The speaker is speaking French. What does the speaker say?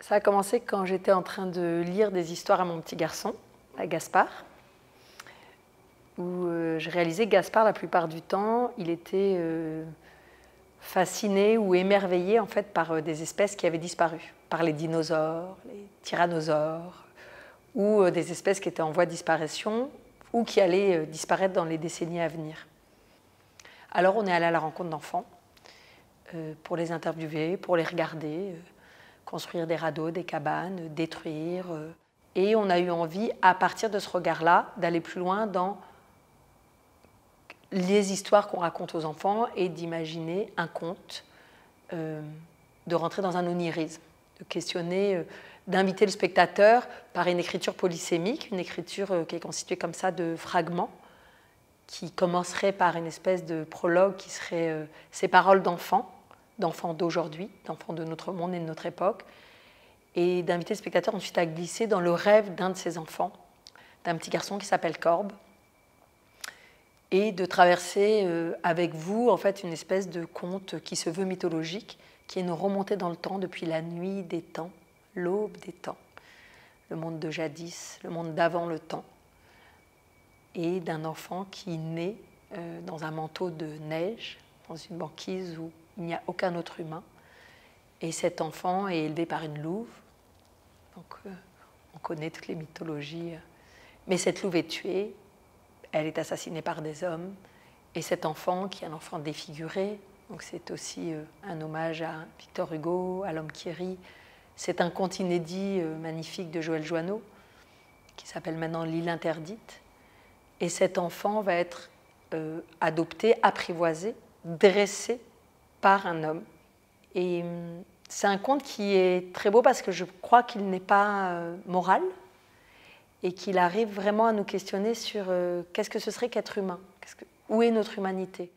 Ça a commencé quand j'étais en train de lire des histoires à mon petit garçon, à Gaspard, où je réalisais que Gaspard, la plupart du temps, il était fasciné ou émerveillé en fait par des espèces qui avaient disparu, par les dinosaures, les tyrannosaures, ou des espèces qui étaient en voie de disparition ou qui allaient disparaître dans les décennies à venir. Alors on est allé à la rencontre d'enfants pour les interviewer, pour les regarder, construire des radeaux, des cabanes, détruire. Et on a eu envie, à partir de ce regard-là, d'aller plus loin dans les histoires qu'on raconte aux enfants et d'imaginer un conte, de rentrer dans un onirisme, de questionner, d'inviter le spectateur par une écriture polysémique, une écriture qui est constituée comme ça de fragments, qui commencerait par une espèce de prologue qui serait ces paroles d'enfants d'aujourd'hui, d'enfants de notre monde et de notre époque, et d'inviter le spectateur ensuite à glisser dans le rêve d'un de ses enfants, d'un petit garçon qui s'appelle Corbe, et de traverser avec vous en fait une espèce de conte qui se veut mythologique, qui est une remontée dans le temps depuis la nuit des temps, l'aube des temps, le monde de jadis, le monde d'avant le temps, et d'un enfant qui naît dans un manteau de neige, dans une banquise où il n'y a aucun autre humain. Et cet enfant est élevé par une louve. Donc on connaît toutes les mythologies. Mais cette louve est tuée, elle est assassinée par des hommes. Et cet enfant, qui est un enfant défiguré, donc c'est aussi un hommage à Victor Hugo, à l'homme qui rit. C'est un conte inédit magnifique de Joël Joanneau, qui s'appelle maintenant L'île interdite. Et cet enfant va être adopté, apprivoisé, dressé par un homme. Et c'est un conte qui est très beau parce que je crois qu'il n'est pas moral et qu'il arrive vraiment à nous questionner sur qu'est-ce que ce serait qu'être humain, où est notre humanité.